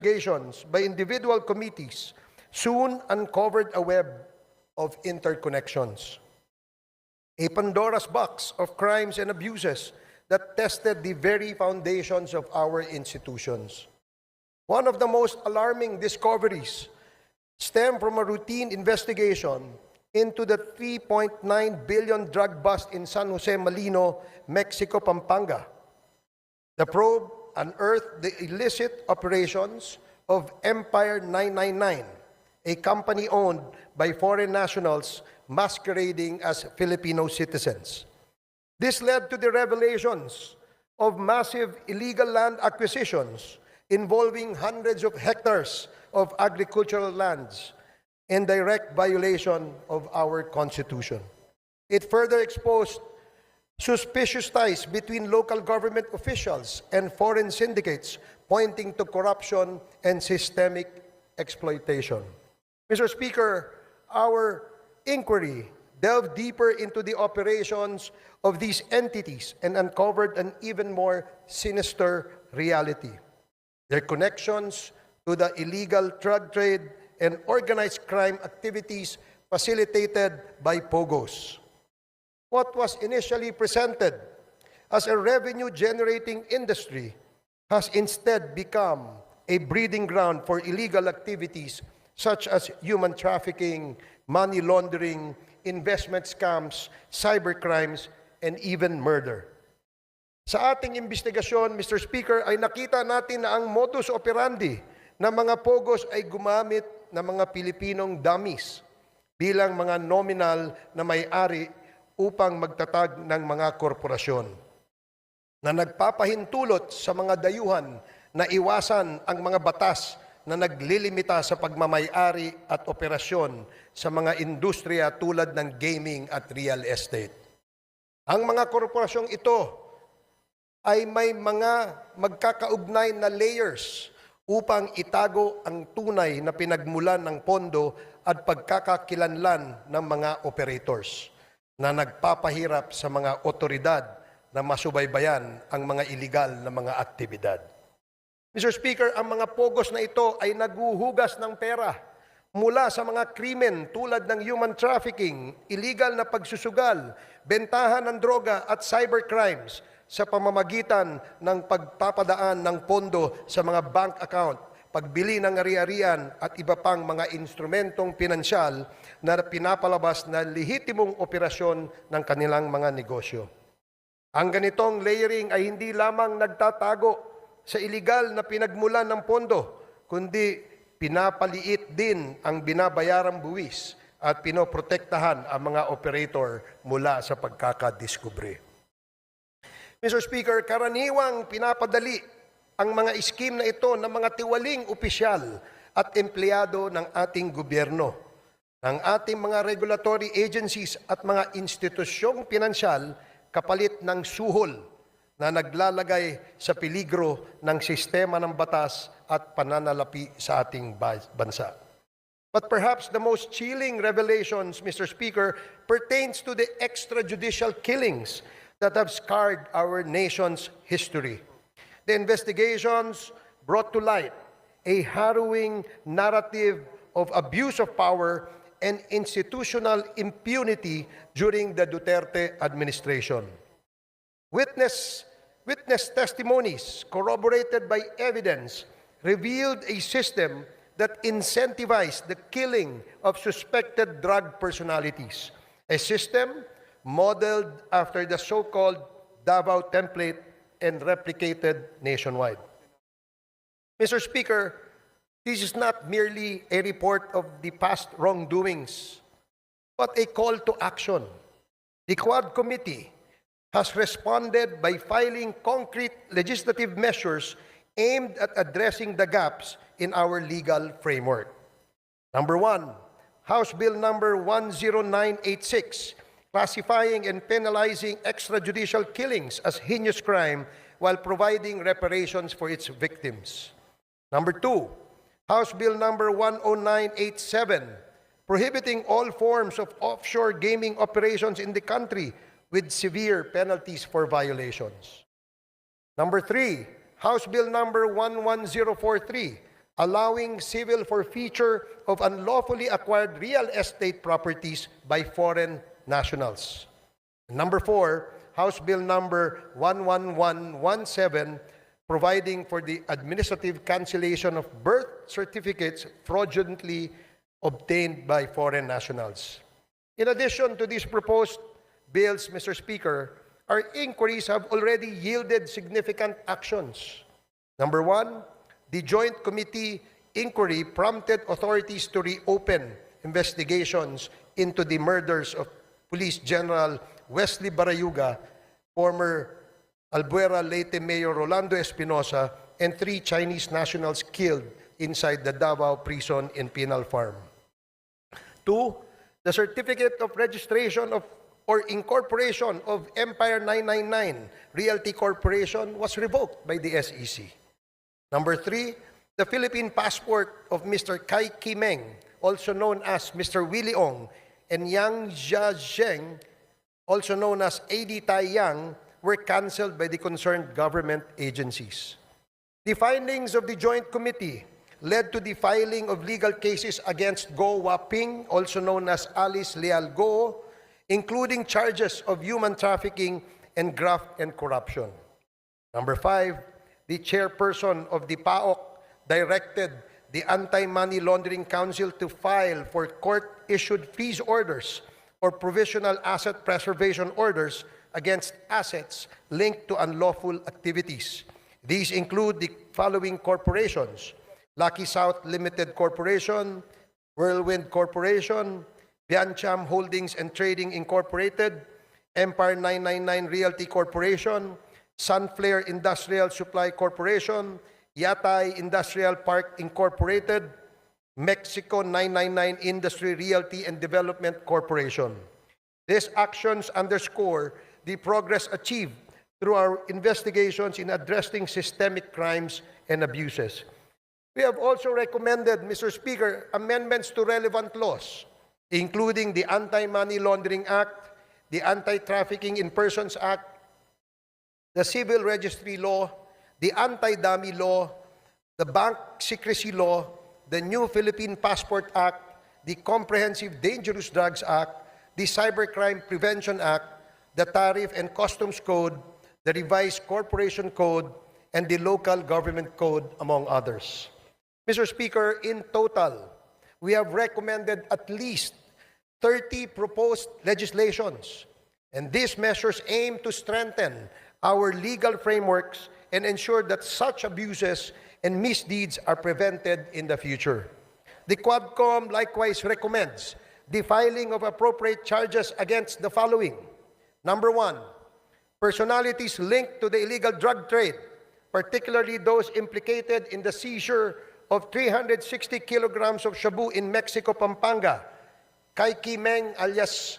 investigations by individual committees soon uncovered a web of interconnections, a Pandora's box of crimes and abuses that tested the very foundations of our institutions. One of the most alarming discoveries stemmed from a routine investigation into the 3.9 billion drug bust in San Jose, Malino, Mexico, Pampanga. The probe unearthed the illicit operations of Empire 999, a company owned by foreign nationals masquerading as Filipino citizens. This led to the revelations of massive illegal land acquisitions involving hundreds of hectares of agricultural lands in direct violation of our Constitution. It further exposed suspicious ties between local government officials and foreign syndicates, pointing to corruption and systemic exploitation. Mr. Speaker, our inquiry delved deeper into the operations of these entities and uncovered an even more sinister reality. Their connections to the illegal drug trade and organized crime activities facilitated by POGOs. What was initially presented as a revenue-generating industry has instead become a breeding ground for illegal activities such as human trafficking, money laundering, investment scams, cybercrimes, and even murder. Sa ating investigasyon, Mr. Speaker, ay nakita natin na ang modus operandi ng mga POGOs ay gumamit ng mga Pilipinong dummies bilang mga nominal na may-ari upang magtatag ng mga korporasyon na nagpapahintulot sa mga dayuhan na iwasan ang mga batas na naglilimita sa pagmamay-ari at operasyon sa mga industriya tulad ng gaming at real estate. Ang mga korporasyong ito ay may mga magkakaugnay na layers upang itago ang tunay na pinagmulan ng pondo at pagkakakilanlan ng mga operators na nagpapahirap sa mga otoridad na masubaybayan ang mga iligal na mga aktibidad. Mr. Speaker, ang mga POGOs na ito ay naguhugas ng pera mula sa mga krimen tulad ng human trafficking, illegal na pagsusugal, bentahan ng droga at cybercrimes sa pamamagitan ng pagpapadaan ng pondo sa mga bank account, pagbili ng ari-arian at iba pang mga instrumentong pinansyal na pinapalabas na lehitimong operasyon ng kanilang mga negosyo. Ang ganitong layering ay hindi lamang nagtatago sa iligal na pinagmulan ng pondo, kundi pinapaliit din ang binabayarang buwis at pinoprotektahan ang mga operator mula sa pagkakadiskubre. Mr. Speaker, karaniwang pinapadali ang mga scheme na ito ng mga tiwaling opisyal at empleyado ng ating gobyerno, ng ating mga regulatory agencies at mga institusyong pinansyal kapalit ng suhol na naglalagay sa peligro ng sistema ng batas at pananalapi sa ating bansa. But perhaps the most chilling revelations, Mr. Speaker, pertains to the extrajudicial killings that have scarred our nation's history. The investigations brought to light a harrowing narrative of abuse of power and institutional impunity during the Duterte administration. Witness testimonies corroborated by evidence revealed a system that incentivized the killing of suspected drug personalities, a system modeled after the so-called Davao template and replicated nationwide. Mr. Speaker, this is not merely a report of the past wrongdoings, but a call to action. The Quad Committee has responded by filing concrete legislative measures aimed at addressing the gaps in our legal framework. Number one, House Bill number 10986, classifying and penalizing extrajudicial killings as heinous crime while providing reparations for its victims. Number two, House Bill number 10987, prohibiting all forms of offshore gaming operations in the country with severe penalties for violations. Number three, House Bill number 11043, allowing civil forfeiture of unlawfully acquired real estate properties by foreign nationals. Number 4, House Bill number 11117, providing for the administrative cancellation of birth certificates fraudulently obtained by foreign nationals. In addition to these proposed bills, Mr. Speaker, our inquiries have already yielded significant actions. Number 1, the Joint Committee inquiry prompted authorities to reopen investigations into the murders of Police General Wesley Barayuga, former Albuera Leyte Mayor Rolando Espinosa, and 3 Chinese nationals killed inside the Davao prison in Penal Farm. 2, the certificate of registration of or incorporation of Empire 999 Realty Corporation was revoked by the SEC. Number 3, the Philippine passport of Mr. Kai Kimeng, also known as Mr. Willie Ong, and Yang Jiazheng, also known as A.D. Tai Yang, were canceled by the concerned government agencies. The findings of the Joint Committee led to the filing of legal cases against Go Waping, also known as Alice Leal Go, including charges of human trafficking and graft and corruption. Number 5, the chairperson of the PAOK directed the Anti-Money Laundering Council to file for court-issued freeze orders or provisional asset preservation orders against assets linked to unlawful activities. These include the following corporations: Lucky South Limited Corporation, Whirlwind Corporation, Biancham Holdings and Trading Incorporated, Empire 999 Realty Corporation, Sunflare Industrial Supply Corporation, Yatay Industrial Park Incorporated, Mexico 999 Industry Realty and Development Corporation. These actions underscore the progress achieved through our investigations in addressing systemic crimes and abuses. We have also recommended, Mr. Speaker, amendments to relevant laws, including the Anti-Money Laundering Act, the Anti-Trafficking in Persons Act, the Civil Registry Law, the Anti-Dummy Law, the Bank Secrecy Law, the new Philippine Passport Act, the Comprehensive Dangerous Drugs Act, the Cybercrime Prevention Act, the Tariff and Customs Code, the Revised Corporation Code, and the Local Government Code, among others. Mr. Speaker, in total, we have recommended at least 30 proposed legislations, and these measures aim to strengthen our legal frameworks and ensure that such abuses and misdeeds are prevented in the future. The Quadcom likewise recommends the filing of appropriate charges against the following. Number 1, personalities linked to the illegal drug trade, particularly those implicated in the seizure of 360 kilograms of shabu in Mexico, Pampanga, Kai Kimeng alias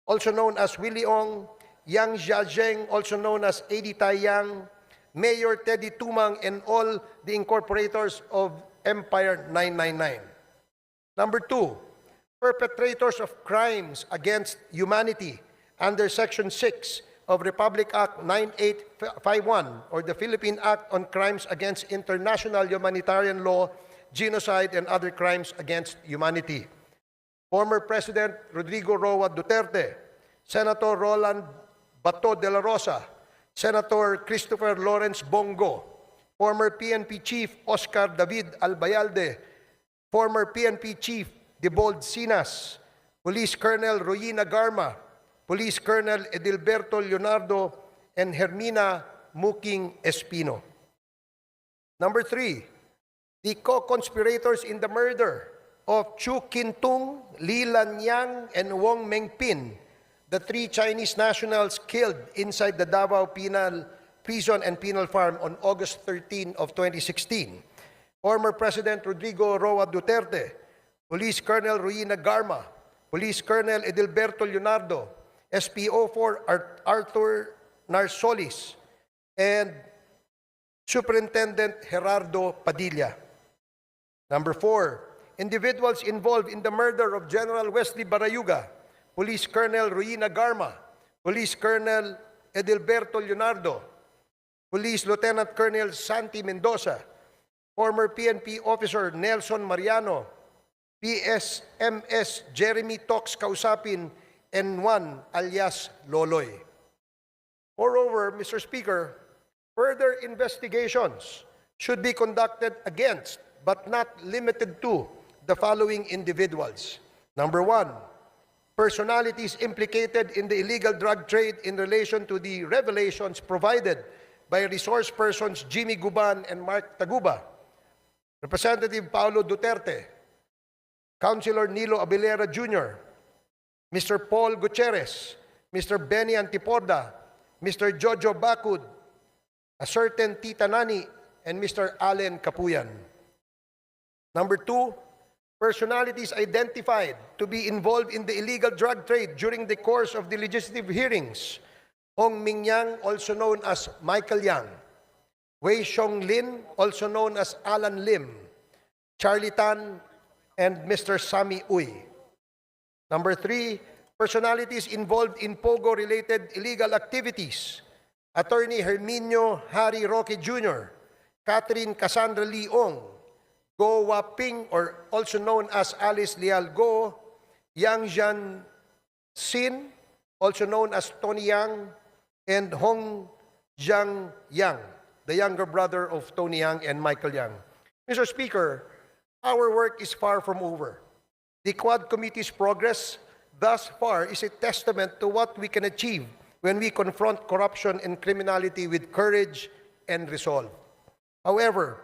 also known as Willie Ong, Yang Jiazheng, also known as A.D. Tai Yang, Mayor Teddy Tumang, and all the incorporators of Empire 999. Number 2, perpetrators of crimes against humanity under Section 6 of Republic Act 9851 or the Philippine Act on Crimes Against International Humanitarian Law, Genocide, and Other Crimes Against Humanity. Former President Rodrigo Roa Duterte, Senator Roland Bato de la Rosa, Senator Christopher Lawrence Bongo, former PNP Chief Oscar David Albayalde, former PNP Chief Debold Sinas, Police Colonel Royina Garma, Police Colonel Edilberto Leonardo, and Hermina Muking Espino. Number 3, the co-conspirators in the murder of Chu Kintung, Li Lanyang, and Wong Mengpin, the 3 Chinese nationals killed inside the Davao Penal Prison and Penal Farm on August 13 of 2016. Former President Rodrigo Roa Duterte, Police Colonel Royina Garma, Police Colonel Edilberto Leonardo, SPO4 Arthur Narsolis, and Superintendent Gerardo Padilla. Number 4, individuals involved in the murder of General Wesley Barayuga, Police Colonel Royina Garma, Police Colonel Edilberto Leonardo, Police Lieutenant Colonel Santi Mendoza, former PNP officer Nelson Mariano, PSMS Jeremy Tox Kausapin, and one alias Loloy. Moreover, Mr. Speaker, further investigations should be conducted against, but not limited to, the following individuals. Number one, personalities implicated in the illegal drug trade in relation to the revelations provided by resource persons Jimmy Guban and Mark Taguba, Representative Paulo Duterte, Councilor Nilo Abilera Jr., Mr. Paul Gutierrez, Mr. Benny Antiporda, Mr. Jojo Bacud, a certain Tita Nani, and Mr. Allen Kapuyan. Number two, personalities identified to be involved in the illegal drug trade during the course of the legislative hearings: Hong Ming Yang, also known as Michael Yang; Wei Xiong Lin, also known as Alan Lim; Charlie Tan, and Mr. Sammy Uy. Number three, personalities involved in POGO-related illegal activities: Attorney Herminio Harry Roque Jr., Catherine Cassandra Leong, Go Waping, or also known as Alice Leal Go, Yang Jian Sin, also known as Tony Yang, and Hong Jiang Yang, the younger brother of Tony Yang and Michael Yang. Mr. Speaker, our work is far from over. The Quad Committee's progress thus far is a testament to what we can achieve when we confront corruption and criminality with courage and resolve. However,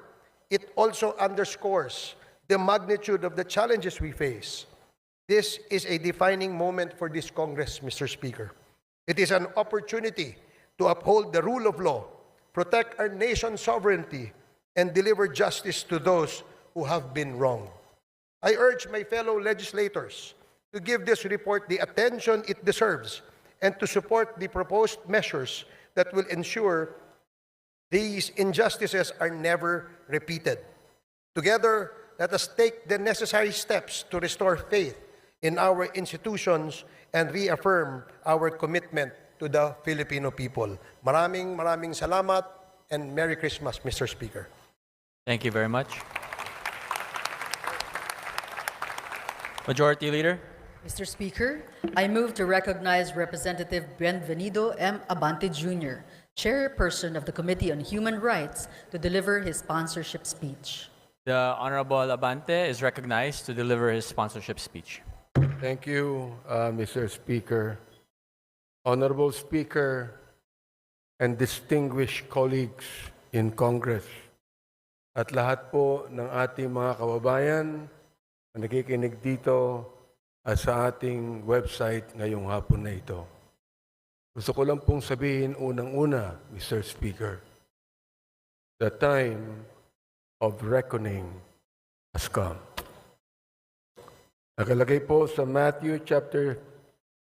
it also underscores the magnitude of the challenges we face. This is a defining moment for this Congress, Mr. Speaker. It is an opportunity to uphold the rule of law, protect our nation's sovereignty, and deliver justice to those who have been wronged. I urge my fellow legislators to give this report the attention it deserves and to support the proposed measures that will ensure these injustices are never repeated. Together, let us take the necessary steps to restore faith in our institutions and reaffirm our commitment to the Filipino people. Maraming salamat and Merry Christmas, Mr. Speaker. Thank you very much. Majority Leader. Mr. Speaker, I move to recognize Representative Bienvenido M. Abante Jr., Chairperson of the Committee on Human Rights, to deliver his sponsorship speech. The Honorable Abante is recognized to deliver his sponsorship speech. Thank you, Mr. Speaker. Honorable Speaker and distinguished colleagues in Congress, at lahat po ng ating mga kababayan na nakikinig dito at sa ating website ngayong hapon na ito. Gusto ko lang pong sabihin unang-una, Mr. Speaker, the time of reckoning has come. Nakalagay po sa Matthew chapter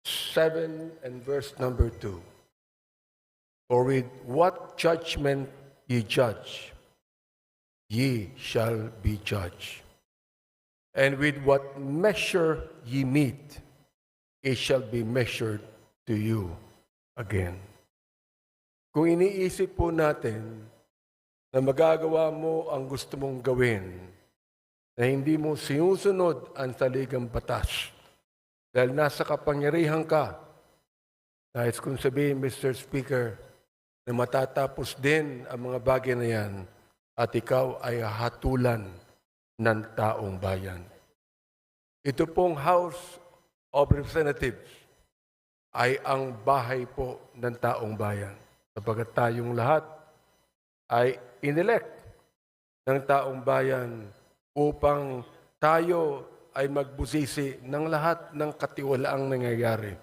7 and verse number 2. For with what judgment ye judge, ye shall be judged. And with what measure ye meet, it shall be measured to you again. Kung iniisip po natin na magagawa mo ang gusto mong gawin, na hindi mo sinusunod ang saligang batas, dahil nasa kapangyarihan ka, nais kong sabihin, Mr. Speaker, na matatapos din ang mga bagay na yan at ikaw ay hatulan ng taong bayan. Ito pong House of Representatives ay ang bahay po ng taong bayan. Sapagat tayong lahat ay inelect ng taong bayan upang tayo ay magbusisi ng lahat ng katiwalaang nangyayari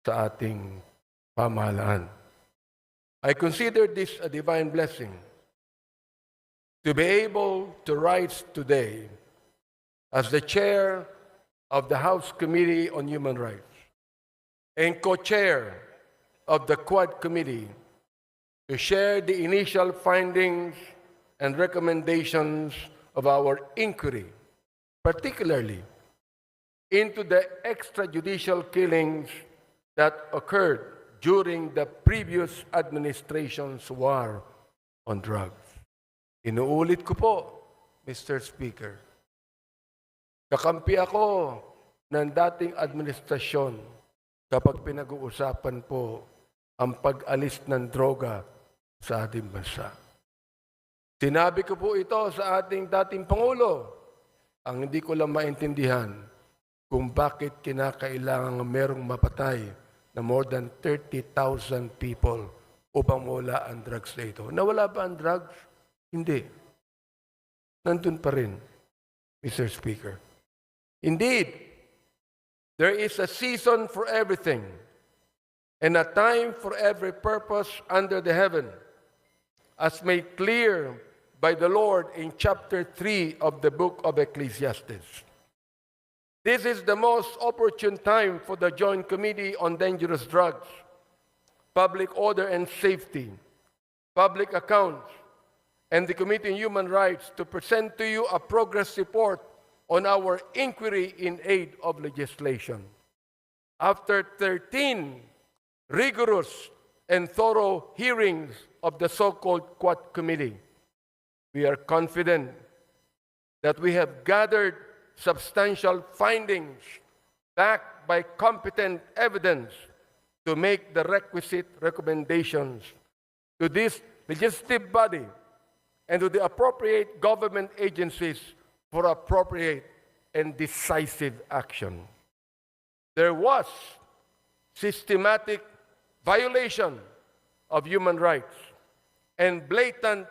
sa ating pamahalaan. I consider this a divine blessing to be able to rise today as the chair of the House Committee on Human Rights and co-chair of the Quad Committee to share the initial findings and recommendations of our inquiry, particularly into the extrajudicial killings that occurred during the previous administration's war on drugs. Inuulit ko po, Mr. Speaker. Kakampi ako ng dating administrasyon kapag pinag-uusapan po ang pag-alis ng droga sa ating bansa. Sinabi ko po ito sa ating dating Pangulo. Ang hindi ko lang maintindihan kung bakit kinakailangan merong mapatay na more than 30,000 people upang mawala ang drugs na ito. Nawala ba ang drugs? Hindi. Nandun pa rin, Mr. Speaker. Indeed, there is a season for everything and a time for every purpose under the heaven, as made clear by the Lord in chapter 3 of the book of Ecclesiastes. This is the most opportune time for the Joint Committee on Dangerous Drugs, Public Order and Safety, Public Accounts, and the Committee on Human Rights to present to you a progress report on our inquiry in aid of legislation. After 13 rigorous and thorough hearings of the so-called Quad Committee, we are confident that we have gathered substantial findings backed by competent evidence to make the requisite recommendations to this legislative body and to the appropriate government agencies for appropriate and decisive action. There was systematic violation of human rights and blatant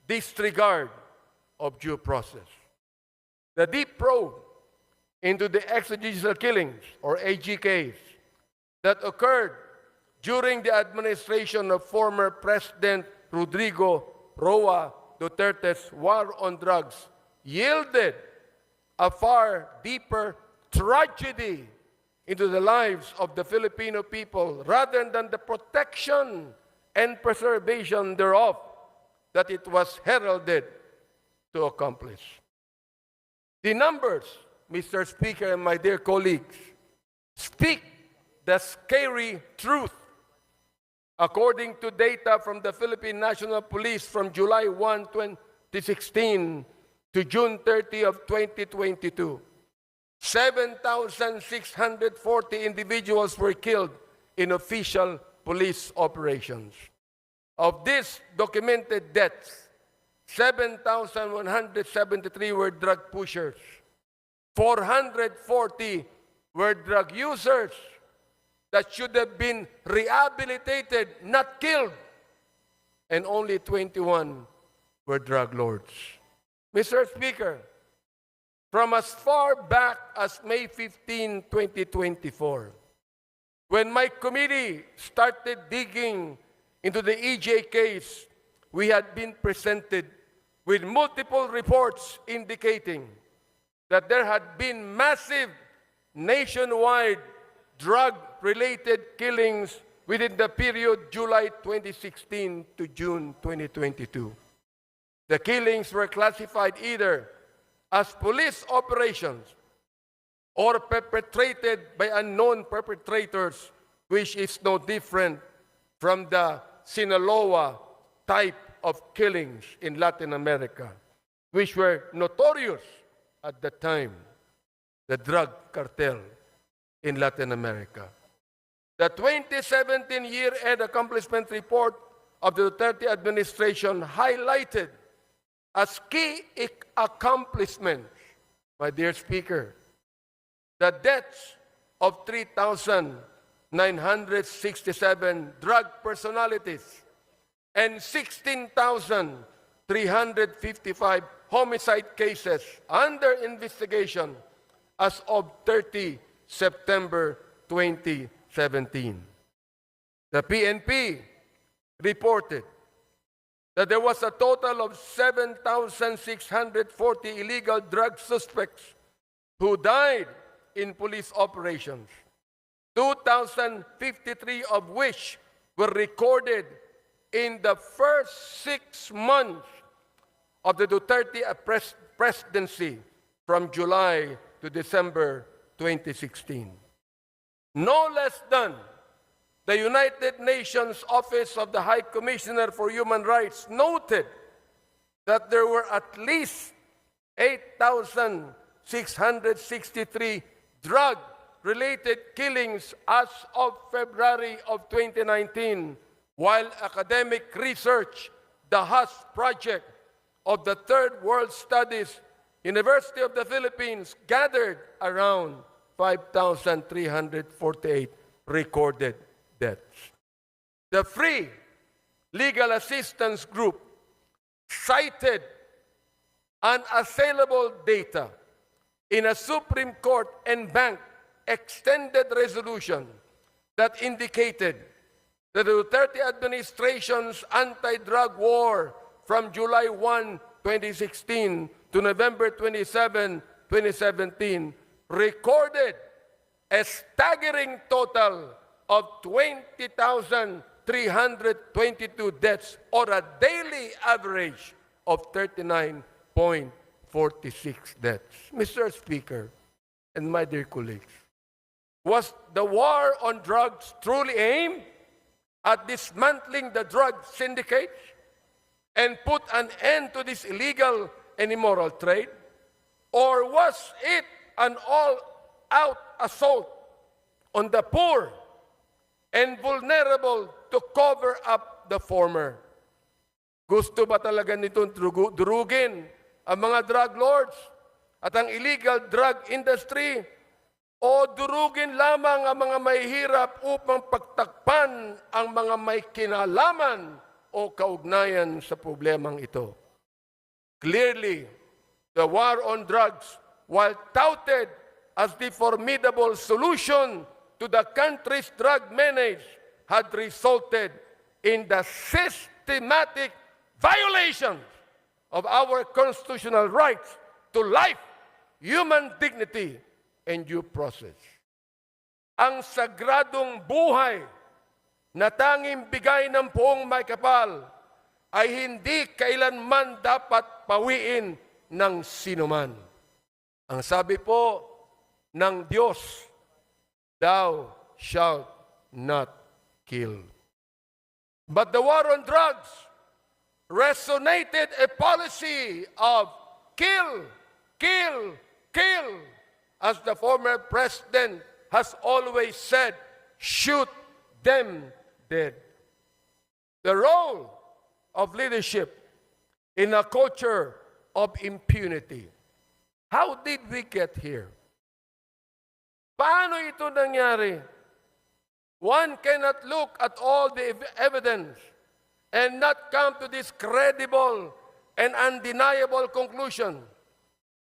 disregard of due process. The deep probe into the extrajudicial killings, or AGKs, that occurred during the administration of former President Rodrigo Roa Duterte's war on drugs yielded a far deeper tragedy into the lives of the Filipino people rather than the protection and preservation thereof that it was heralded to accomplish. The numbers, Mr. Speaker and my dear colleagues, speak the scary truth. According to data from the Philippine National Police from July 1, 2016 to June 30 of 2022, 7,640 individuals were killed in official police operations. Of these documented deaths, 7,173 were drug pushers, 440 were drug users that should have been rehabilitated, not killed, and only 21 were drug lords. Mr. Speaker, from as far back as May 15, 2024, when my committee started digging into the EJ case, we had been presented with multiple reports indicating that there had been massive nationwide drug-related killings within the period July 2016 to June 2022. The killings were classified either as police operations or perpetrated by unknown perpetrators, which is no different from the Sinaloa type of killings in Latin America, which were notorious at the time, the drug cartel in Latin America. The 2017 year-end accomplishment report of the Duterte administration highlighted as key accomplishments, my dear Speaker, the deaths of 3,967 drug personalities and 16,355 homicide cases under investigation as of 30 September 2017. The PNP reported that there was a total of 7,640 illegal drug suspects who died in police operations, 2,053 of which were recorded in the first 6 months of the Duterte presidency from July to December 2016. No less than the United Nations Office of the High Commissioner for Human Rights noted that there were at least 8,663 drug-related killings as of February of 2019, while academic research, the HUS project of the Third World Studies, University of the Philippines, gathered around 5,348 recorded deaths. The Free Legal Assistance Group cited unassailable data in a Supreme Court and bank extended resolution that indicated that the Duterte administration's anti-drug war from July 1, 2016 to November 27, 2017 recorded a staggering total of 20,322 deaths, or a daily average of 39.46 deaths. Mr. Speaker and my dear colleagues, was the war on drugs truly aimed at dismantling the drug syndicates and put an end to this illegal and immoral trade? Or was it an all-out assault on the poor and vulnerable to cover up the former? Gusto ba talaga nitong durugin ang mga drug lords at ang illegal drug industry? O durugin lamang ang mga mahihirap upang pagtakpan ang mga may kinalaman o kaugnayan sa problemang ito? Clearly, the war on drugs, while touted as the formidable solution to the country's drug menace, had resulted in the systematic violations of our constitutional rights to life, human dignity, and due process. Ang sagradong buhay na tanging bigay ng poong may kapal ay hindi kailanman dapat pawiin ng sinuman. Ang sabi po ng Diyos, "Thou shalt not kill." But the war on drugs resonated a policy of kill, kill, kill. As the former president has always said, shoot them dead. The role of leadership in a culture of impunity. How did we get here? Paano ito nangyari? One cannot look at all the evidence and not come to this credible and undeniable conclusion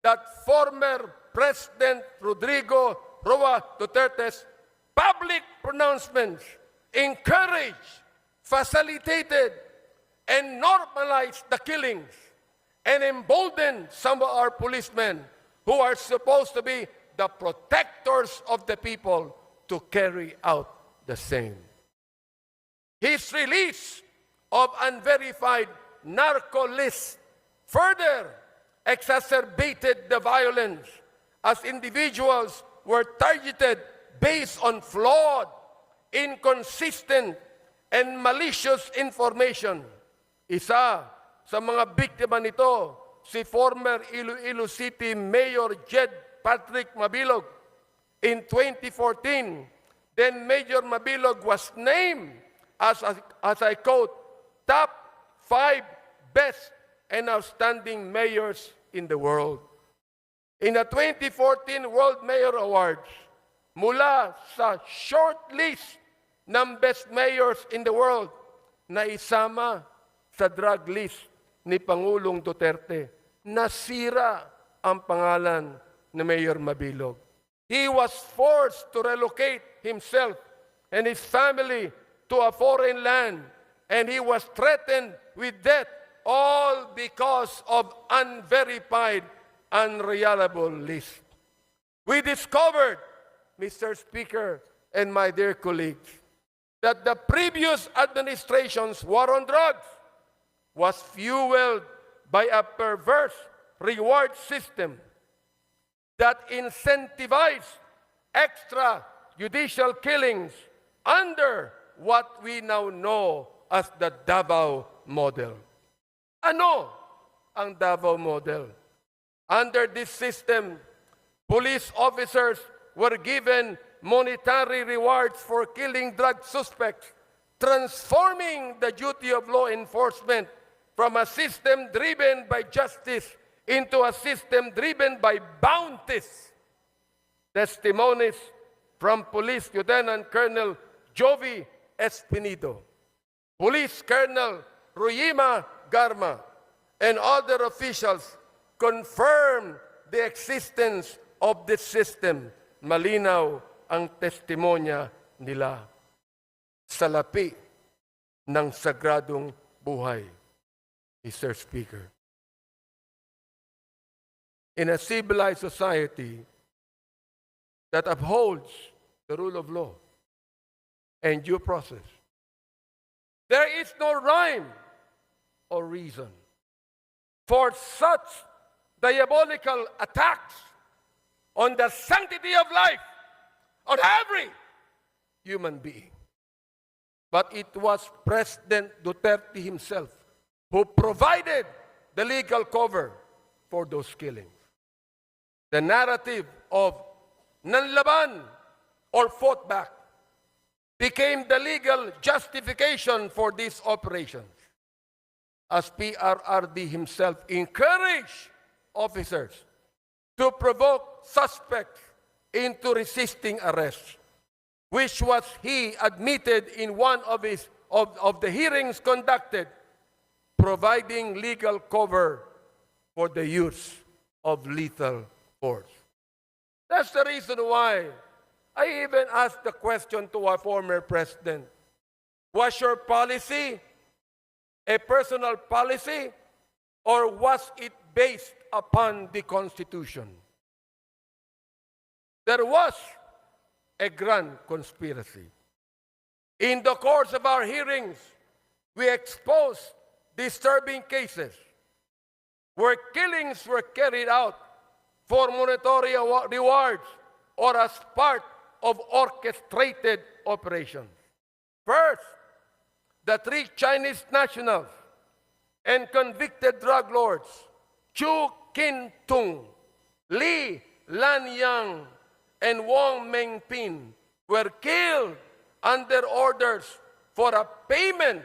that former President Rodrigo Roa Duterte's public pronouncements encouraged, facilitated, and normalized the killings and emboldened some of our policemen who are supposed to be the protectors of the people to carry out the same. His release of unverified narco lists further exacerbated the violence as individuals were targeted based on flawed, inconsistent, and malicious information. Isa sa mga biktima nito, si former Iloilo City Mayor Jed Patrick Mabilog. In 2014, then Mayor Mabilog was named as I quote, top 5 best and outstanding mayors in the world. In the 2014 World Mayor Awards, mula sa short list ng best mayors in the world na isama sa drug list ni Pangulong Duterte, nasira ang pangalan ni Mayor Mabilog. He was forced to relocate himself and his family to a foreign land, and he was threatened with death, all because of unverified, unreliable list. We discovered, Mr. Speaker and my dear colleagues, that the previous administration's war on drugs was fueled by a perverse reward system that incentivized extrajudicial killings under what we now know as the Davao model. Ano ang Davao model? Under this system, police officers were given monetary rewards for killing drug suspects, transforming the duty of law enforcement from a system driven by justice into a system driven by bounties. Testimonies from Police Lieutenant Colonel Jovi Espinido, Police Colonel Ruyima Garma, and other officials confirm the existence of this system. Malinaw ang testimonya nila sa lapi ng sagradong buhay. Mr. Speaker, in a civilized society that upholds the rule of law and due process, there is no rhyme or reason for such diabolical attacks on the sanctity of life on every human being. But it was President Duterte himself who provided the legal cover for those killings. The narrative of nanlaban or fought back became the legal justification for these operations, as PRRD himself encouraged officers to provoke suspects into resisting arrest, which was he admitted in one of the hearings conducted, providing legal cover for the use of lethal force. That's the reason why I even asked the question to our former president, was your policy a personal policy, or was it based upon the Constitution? There was a grand conspiracy. In the course of our hearings, we exposed disturbing cases where killings were carried out for monetary rewards or as part of orchestrated operations. First, the 3 Chinese nationals and convicted drug lords, Chu Kin-tung, Li Lanyang, and Wong Mengpin, were killed under orders for a payment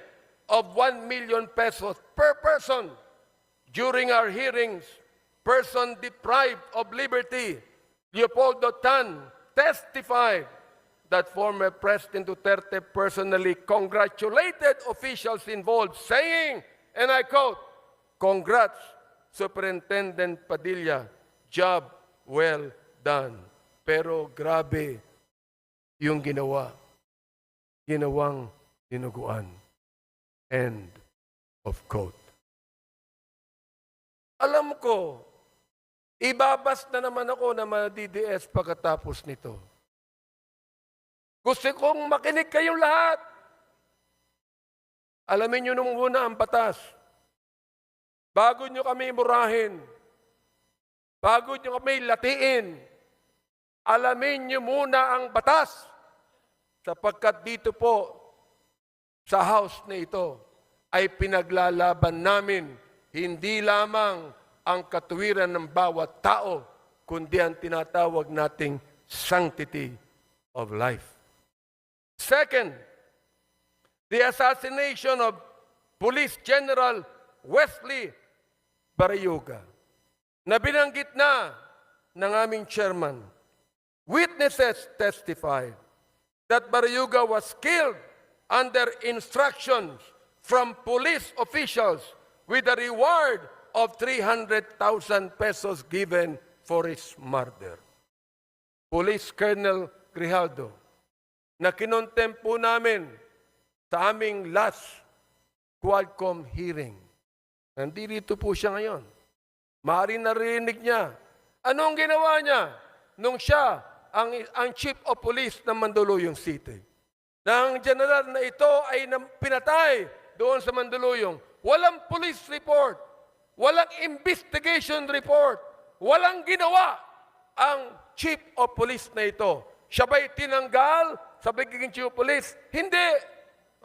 of 1 million pesos per person. During our hearings, person deprived of liberty, Leopoldo Tan, testified that former President Duterte personally congratulated officials involved, saying, and I quote, "Congrats, Superintendent Padilla, job well done." Pero grabe yung ginawang dinuguan. End of quote. Alam ko, ibabas na naman ako na ma-DDS pagkatapos nito. Gusto kong makinig kayong lahat. Alamin nyo nung muna ang batas. Bago nyo kami murahin, bago nyo kami latiin, alamin nyo muna ang batas. Sapagkat dito po, sa house na ito, ay pinaglalaban namin hindi lamang ang katuwiran ng bawat tao, kundi ang tinatawag nating sanctity of life. Second, the assassination of Police General Wesley Barayuga, na binanggit na ng aming chairman. Witnesses testified that Barayuga was killed under instructions from police officials with a reward of 300,000 pesos given for his murder. Police Colonel Grijaldo, na kinontempo namin sa aming last Quadcom hearing. Nandito po siya ngayon. Maaaring narinig niya. Anong ginawa niya nung siya ang Chief of Police ng Mandaluyong City? Nang general na ito ay pinatay doon sa Mandaluyong, walang police report, walang investigation report, walang ginawa ang Chief of Police na ito. Siya ba'y tinanggal sa pagiging Chief of Police? Hindi,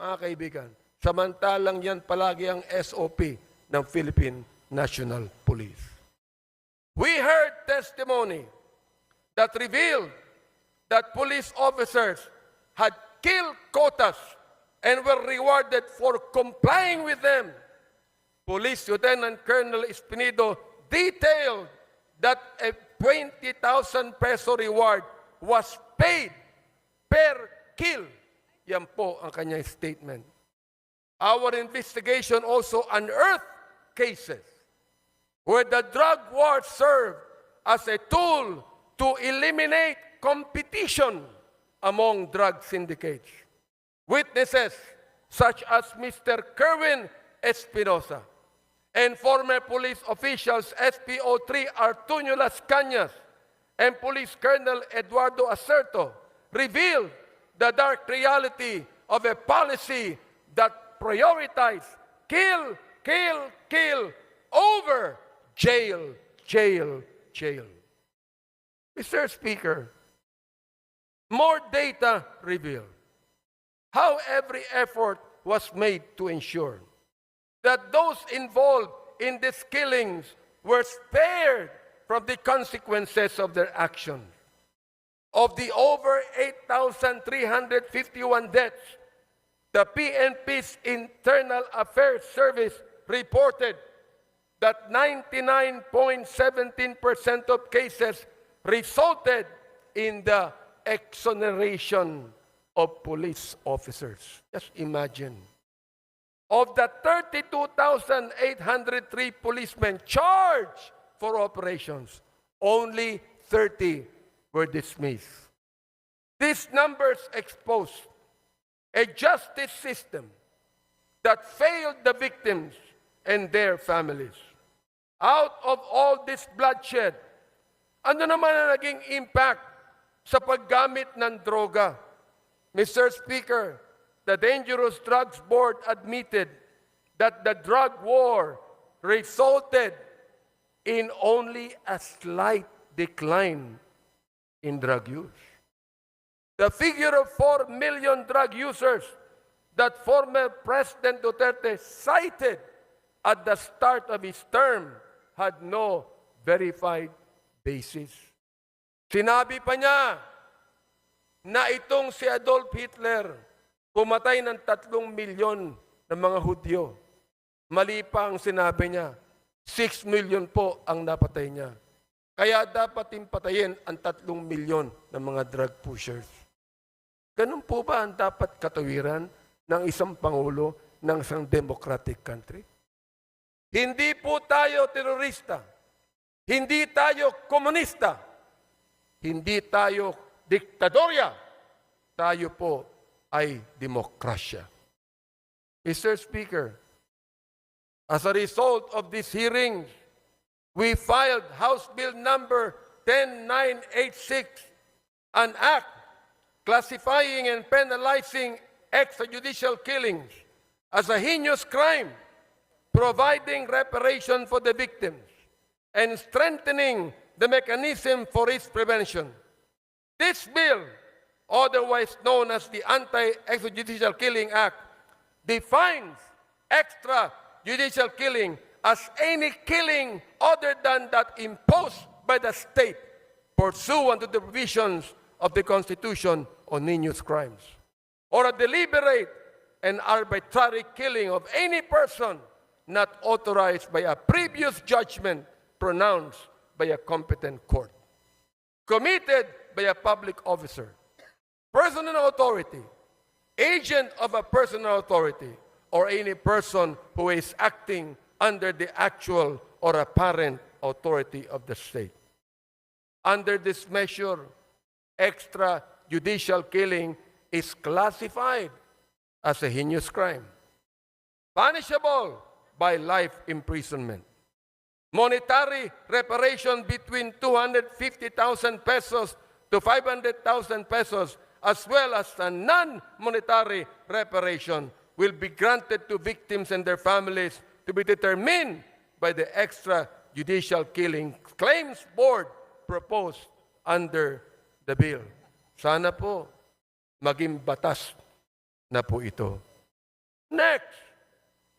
mga kaibigan. Samantalang yan palagi ang SOP ng Philippine National Police. We heard testimony that revealed that police officers had killed quotas and were rewarded for complying with them. Police Lieutenant Colonel Espinido detailed that a 20,000 peso reward was paid per kill. Yan po ang kanyang statement. Our investigation also unearthed cases where the drug war served as a tool to eliminate competition among drug syndicates. Witnesses such as Mr. Kerwin Espinosa and former police officials SPO3 Artunio Las Cañas and Police Colonel Eduardo Acerto revealed the dark reality of a policy that prioritized kill, kill, kill over jail, jail, jail. Mr. Speaker, more data revealed how every effort was made to ensure that those involved in these killings were spared from the consequences of their actions. Of the over 8,351 deaths, the PNP's Internal Affairs Service reported that 99.17% of cases resulted in the exoneration of police officers. Just imagine. Of the 32,803 policemen charged for operations, only 30 were dismissed. These numbers expose a justice system that failed the victims and their families. Out of all this bloodshed, ano naman ang naging impact sa paggamit ng droga? Mr. Speaker, the Dangerous Drugs Board admitted that the drug war resulted in only a slight decline in drug use. The figure of 4 million drug users that former President Duterte cited at the start of his term had no verified basis. Sinabi pa niya na itong si Adolf Hitler pumatay ng 3 milyon ng mga Hudyo. Mali pa ang sinabi niya, 6 million po ang napatay niya. Kaya dapat patayin ang 3 milyon ng mga drug pushers. Ganun po ba ang dapat katawiran ng isang pangulo ng isang democratic country? Hindi po tayo terorista. Hindi tayo komunista. Hindi tayo diktadorya. Tayo po ay demokrasya. Mr. Speaker, as a result of these hearings, we filed House Bill number 10986, an act classifying and penalizing extrajudicial killings as a heinous crime, providing reparation for the victims, and strengthening the mechanism for its prevention. This bill, otherwise known as the Anti-Extrajudicial Killing Act, defines extrajudicial killing as any killing other than that imposed by the state pursuant to the provisions of the Constitution on heinous crimes, or a deliberate and arbitrary killing of any person not authorized by a previous judgment pronounced by a competent court, committed by a public officer, personal authority, agent of a personal authority, or any person who is acting under the actual or apparent authority of the state. Under this measure, extrajudicial killing is classified as a heinous crime, punishable by life imprisonment. Monetary reparation between 250,000 pesos to 500,000 pesos, as well as a non-monetary reparation, will be granted to victims and their families to be determined by the extrajudicial killing claims board proposed under the bill. Sana po maging batas na po ito. Next,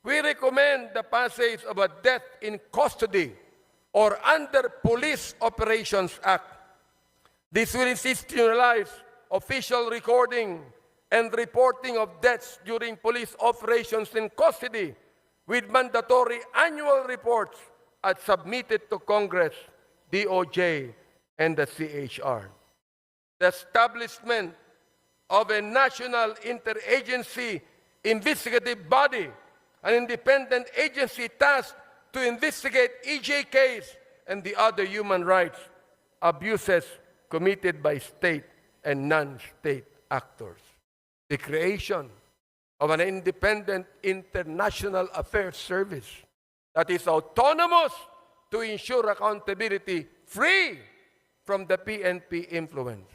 we recommend the passage of a death in custody or under Police Operations Act. This will institutionalize official recording and reporting of deaths during police operations in custody with mandatory annual reports as submitted to Congress, DOJ, and the CHR. The establishment of a national interagency investigative body, an independent agency tasked to investigate EJKs and the other human rights abuses committed by state and non-state actors. The creation of an independent international affairs service that is autonomous to ensure accountability free from the PNP influence.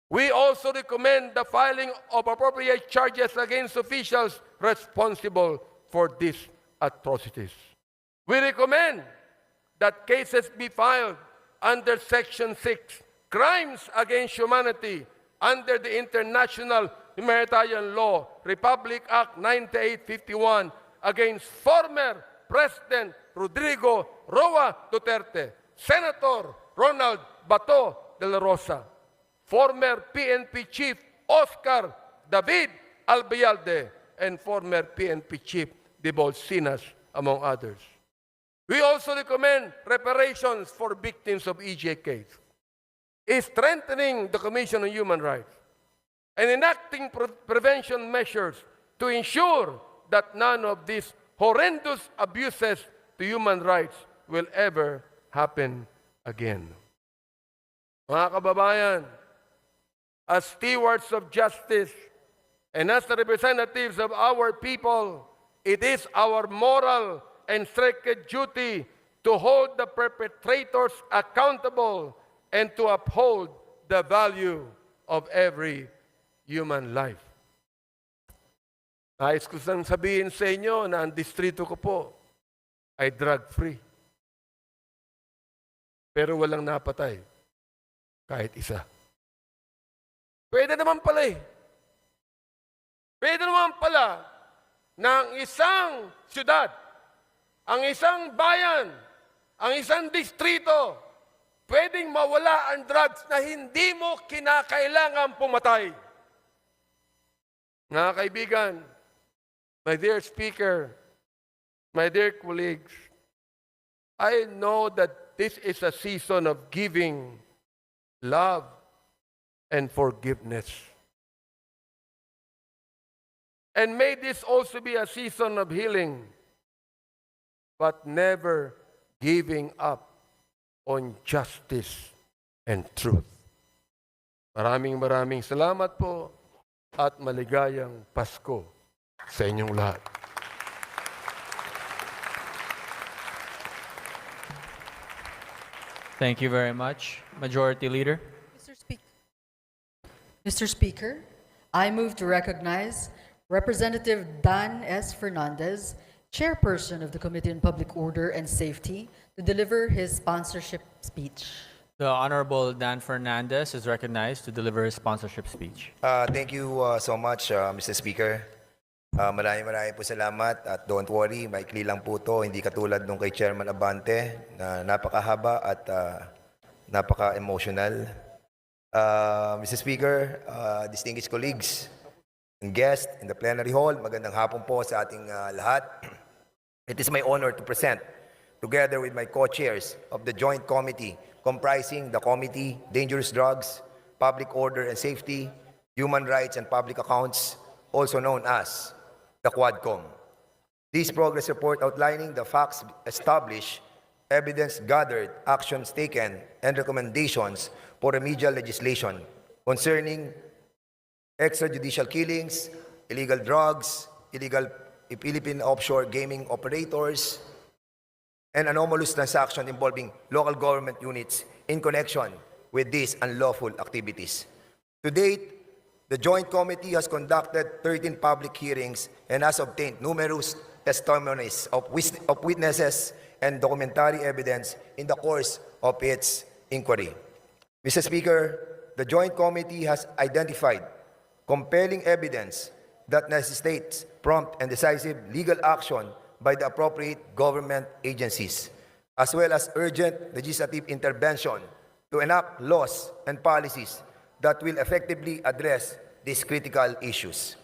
We also recommend the filing of appropriate charges against officials responsible for these atrocities. We recommend that cases be filed under Section 6, Crimes Against Humanity, under the International Humanitarian Law, Republic Act 9851, against former President Rodrigo Roa Duterte, Senator Ronald Bato de la Rosa, former PNP Chief Oscar David Albayalde, and former PNP Chief De Bolsinas, among others. We also recommend reparations for victims of EJKs, strengthening the Commission on Human Rights, and enacting prevention measures to ensure that none of these horrendous abuses to human rights will ever happen again. Mga kababayan, as stewards of justice and as the representatives of our people, it is our moral and sacred duty to hold the perpetrators accountable and to uphold the value of every human life. Nais ko sang sabihin sa inyo na ang distrito ko po ay drug-free. Pero walang napatay, kahit isa. Pwede naman pala eh. Pwede naman pala na ang isang syudad, ang isang bayan, ang isang distrito, pwedeng mawala ang drugs na hindi mo kinakailangan pumatay. Mga kaibigan, my dear speaker, my dear colleagues, I know that this is a season of giving, love, and forgiveness. And may this also be a season of healing, but never giving up on justice and truth. Maraming salamat po at maligayang Pasko sa inyong lahat. Thank you very much. Majority Leader. Mr. Speaker, I move to recognize Representative Dan S. Fernandez, Chairperson of the Committee on Public Order and Safety, to deliver his sponsorship speech. The Honorable Dan Fernandez is recognized to deliver his sponsorship speech. Thank you so much, Mr. Speaker. Maraming po salamat at don't worry, maikli lang po to, hindi katulad nung kay Chairman Abante na napakahaba at napaka-emotional. Mr. Speaker, distinguished colleagues and guests in the plenary hall, magandang hapon po sa ating lahat. It is my honor to present, together with my co-chairs of the Joint Committee comprising the Committee, Dangerous Drugs, Public Order and Safety, Human Rights and Public Accounts, also known as the Quadcom. This progress report outlining the facts established, evidence gathered, actions taken, and recommendations for remedial legislation concerning extrajudicial killings, illegal drugs, illegal Philippine offshore gaming operators, and anomalous transactions involving local government units in connection with these unlawful activities. To date, the Joint Committee has conducted 13 public hearings and has obtained numerous testimonies of witnesses and documentary evidence in the course of its inquiry. Mr. Speaker, the Joint Committee has identified compelling evidence that necessitates prompt and decisive legal action by the appropriate government agencies. as well as urgent legislative intervention to enact laws and policies that will effectively address these critical issues.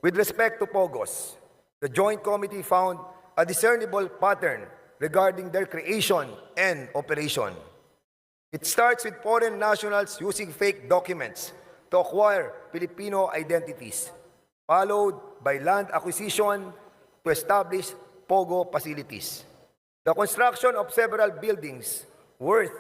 With respect to POGOs, the Joint Committee found a discernible pattern regarding their creation and operation. It starts with foreign nationals using fake documents to acquire Filipino identities, followed by land acquisition to establish POGO facilities. The construction of several buildings worth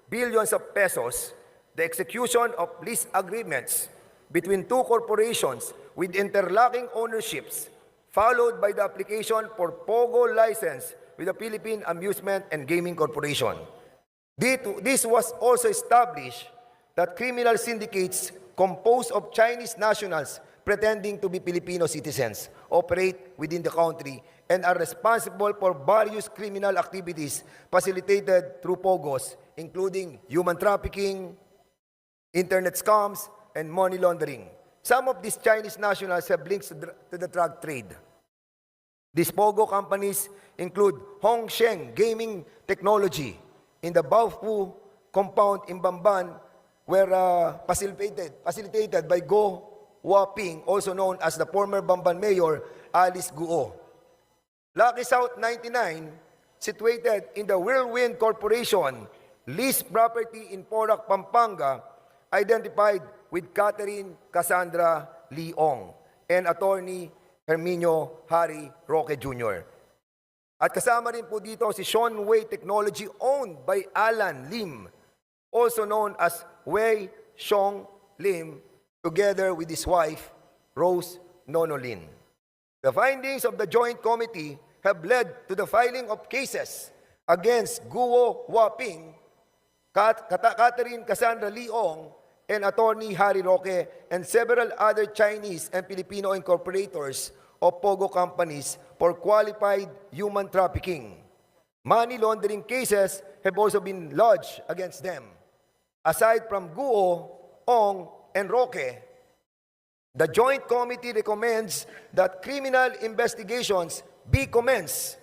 billions of pesos, the execution of lease agreements between two corporations with interlocking ownerships, followed by the application for POGO license with the Philippine Amusement and Gaming Corporation. This was also established that criminal syndicates composed of Chinese nationals pretending to be Filipino citizens operate within the country and are responsible for various criminal activities facilitated through POGOs, including human trafficking, internet scams, and money laundering. Some of these Chinese nationals have links to the drug trade. These POGO companies include Hongsheng Gaming Technology in the Baofu compound in Bamban, where facilitated by Go Huaping, also known as the former Bamban Mayor Alice Guo. Lucky South 99, situated in the Whirlwind Corporation, leased property in Porac, Pampanga, identified with Catherine Cassandra Leong and attorney Herminio Harry Roque Jr. At kasama rin po dito si Sean Wei Technology owned by Alan Lim, also known as Wei Xiong Lim, together with his wife, Rose Nono Lin. The findings of the Joint Committee have led to the filing of cases against Guo Huaping, Catherine Cassandra Leong, and attorney Harry Roque, and several other Chinese and Filipino incorporators of POGO companies for qualified human trafficking. Money laundering cases have also been lodged against them. Aside from Guo, Ong, and Roque, the Joint Committee recommends that criminal investigations be commenced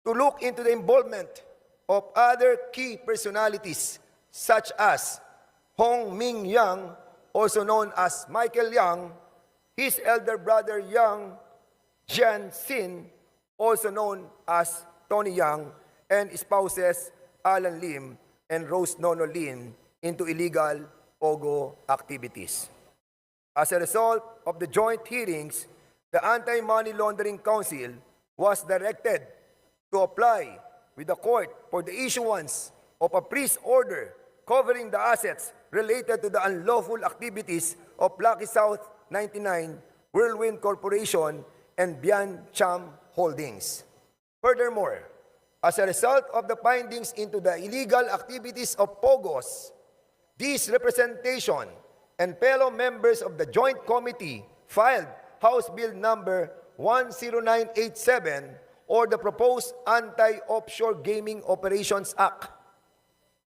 to look into the involvement of other key personalities such as Hong Ming Yang, also known as Michael Yang, his elder brother Yang Jianxin, also known as Tony Yang, and spouses Alan Lim and Rose Nono Lin into illegal POGO activities. As a result of the joint hearings, the Anti-Money Laundering Council was directed to apply with the court for the issuance of a freeze order covering the assets related to the unlawful activities of Lucky South 99, Whirlwind Corporation, and Bian Cham Holdings. Furthermore, as a result of the findings into the illegal activities of POGOs, this representation and fellow members of the Joint Committee filed House Bill number 10987, or the proposed Anti-Offshore Gaming Operations Act.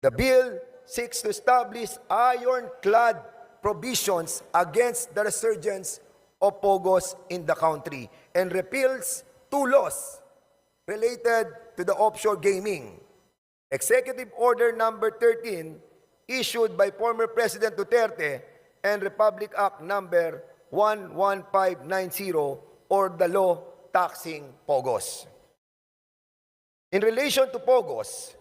The bill seeks to establish ironclad provisions against the resurgence of POGOs in the country and repeals two laws related to the offshore gaming. Executive Order number 13, issued by former President Duterte, and Republic Act number 11590, or the law taxing POGOs. In relation to POGOs,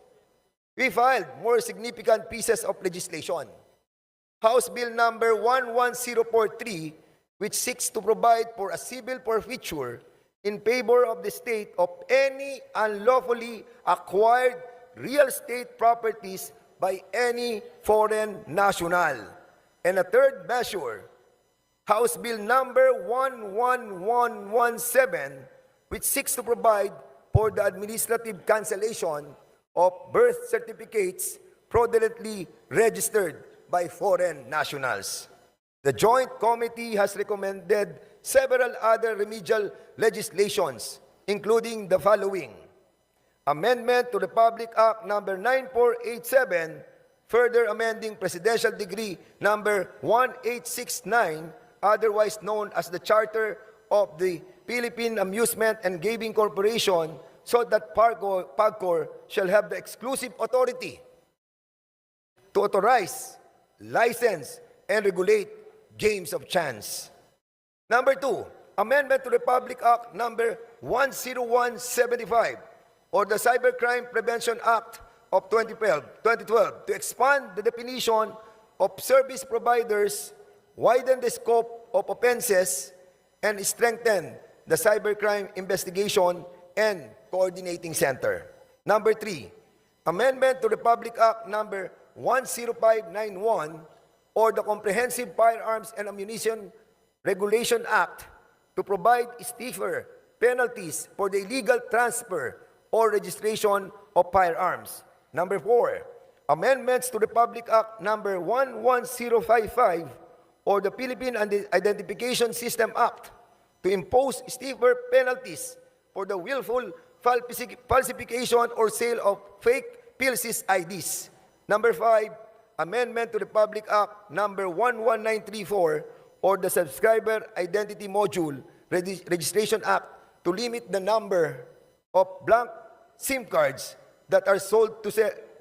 we filed more significant pieces of legislation. House Bill number 11043, which seeks to provide for a civil forfeiture in favor of the state of any unlawfully acquired real estate properties by any foreign national. And a third measure, House Bill number 11117, which seeks to provide for the administrative cancellation of birth certificates fraudulently registered by foreign nationals. The Joint Committee has recommended several other remedial legislations, including the following: Amendment to Republic Act number 9487, further amending Presidential Decree number 1869, otherwise known as the Charter of the Philippine Amusement and Gaming Corporation, so that PAGCOR shall have the exclusive authority to authorize, license, and regulate games of chance. Number 2, Amendment to Republic Act Number 10175 or the Cybercrime Prevention Act of 2012 to expand the definition of service providers, widen the scope of offenses, and strengthen the cybercrime investigation and coordinating center. Number 3, Amendment to Republic Act Number 10591 or the Comprehensive Firearms and Ammunition Regulation Act to provide stiffer penalties for the illegal transfer or registration of firearms. Number 4, amendments to Republic Act Number 11055 or the Philippine Identification System Act to impose stiffer penalties for the willful falsification or sale of fake PLC's IDs. Number 5, amendment to Republic Act Number 11934 or the Subscriber Identity Module Registration Act to limit the number of blank SIM cards that are sold to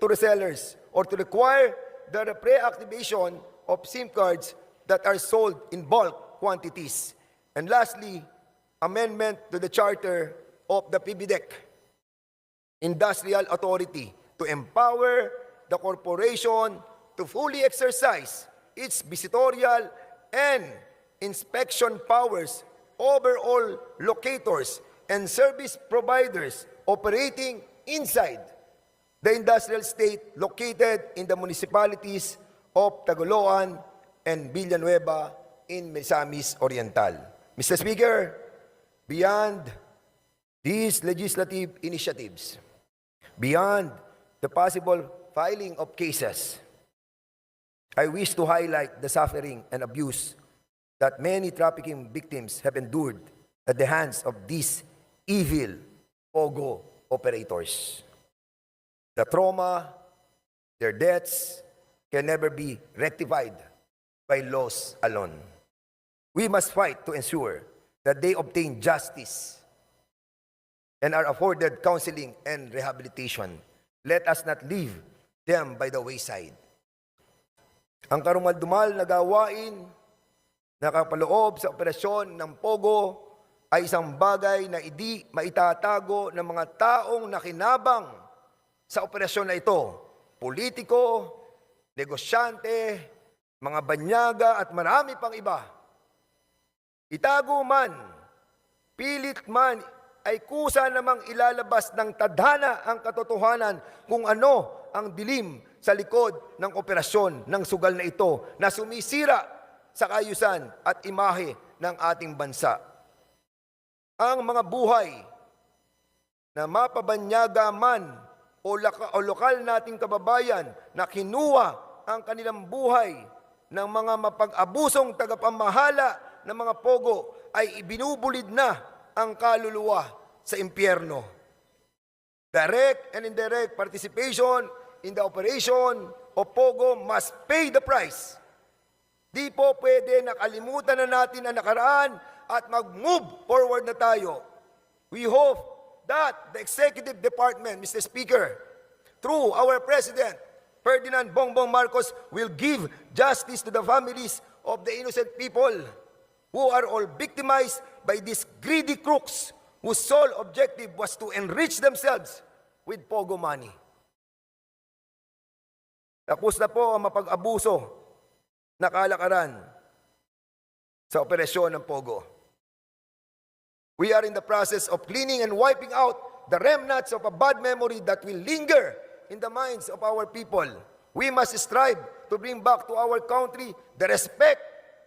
resellers or to require the pre-activation of SIM cards that are sold in bulk quantities. And lastly, amendment to the Charter of the PBDEC Industrial Authority to empower the corporation to fully exercise its visitorial and inspection powers over all locators and service providers operating inside the industrial state located in the municipalities of Tagoloan and Villanueva in Misamis Oriental. Mr. Speaker, beyond these legislative initiatives, beyond the possible filing of cases, I wish to highlight the suffering and abuse that many trafficking victims have endured at the hands of these evil POGO operators. The trauma, their deaths can never be rectified by laws alone. We must fight to ensure that they obtain justice and are afforded counseling and rehabilitation. Let us not leave them by the wayside. Ang karumal-dumal na gawain na kapaloob sa operasyon ng POGO ay isang bagay na hindi maitatago ng mga taong nakinabang sa operasyon na ito. Politiko, negosyante, mga banyaga at marami pang iba. Itago man, pilit man, ay kusa namang ilalabas ng tadhana ang katotohanan kung ano ang dilim sa likod ng operasyon ng sugal na ito na sumisira sa kaayusan at imahe ng ating bansa. Ang mga buhay na mapabanyaga man o lokal nating kababayan na kinuha ang kanilang buhay ng mga mapag-abusong tagapamahala ng mga POGO ay ibinubulid na ang kaluluwa sa impyerno. Direct and indirect participation in the operation of POGO must pay the price. Di po pwede nakalimutan na natin ang nakaraan at mag-move forward na tayo. We hope that the Executive Department, Mr. Speaker, through our President, Ferdinand Bongbong Marcos, will give justice to the families of the innocent people who are all victimized by these greedy crooks whose sole objective was to enrich themselves with POGO money. Tapos na po ang mapag-abuso na kalakaran sa operasyon ng POGO. We are in the process of cleaning and wiping out the remnants of a bad memory that will linger in the minds of our people. We must strive to bring back to our country the respect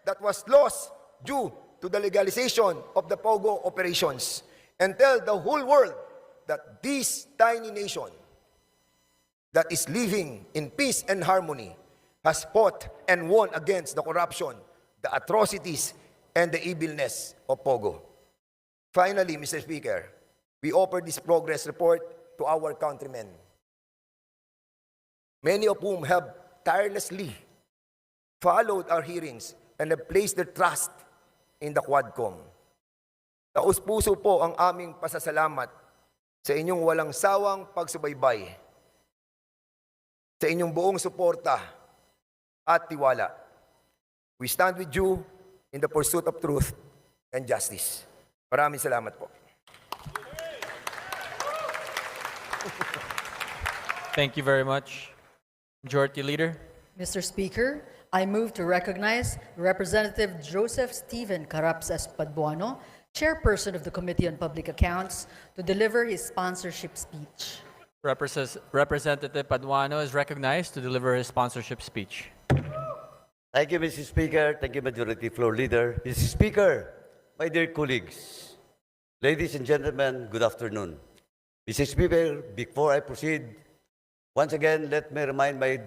that was lost due to the legalization of the POGO operations and tell the whole world that this tiny nation that is living in peace and harmony has fought and won against the corruption, the atrocities, and the evilness of POGO. Finally, Mr. Speaker, we offer this progress report to our countrymen, many of whom have tirelessly followed our hearings and have placed their trust in the Quadcom. Taus-puso po ang aming pasasalamat sa inyong walang sawang pagsubaybay, sa inyong buong suporta at tiwala. We stand with you in the pursuit of truth and justice. Maraming salamat po. Thank you very much. Majority Leader. Mr. Speaker, I move to recognize Representative Joseph Stephen Carapsas Paduano, Chairperson of the Committee on Public Accounts, to deliver his sponsorship speech. Representative Paduano is recognized to deliver his sponsorship speech. Thank you, Mr. Speaker. Thank you, Majority Floor Leader. Mr. Speaker, my dear colleagues, ladies and gentlemen, good afternoon. Mr. Speaker, before I proceed, once again, let me remind my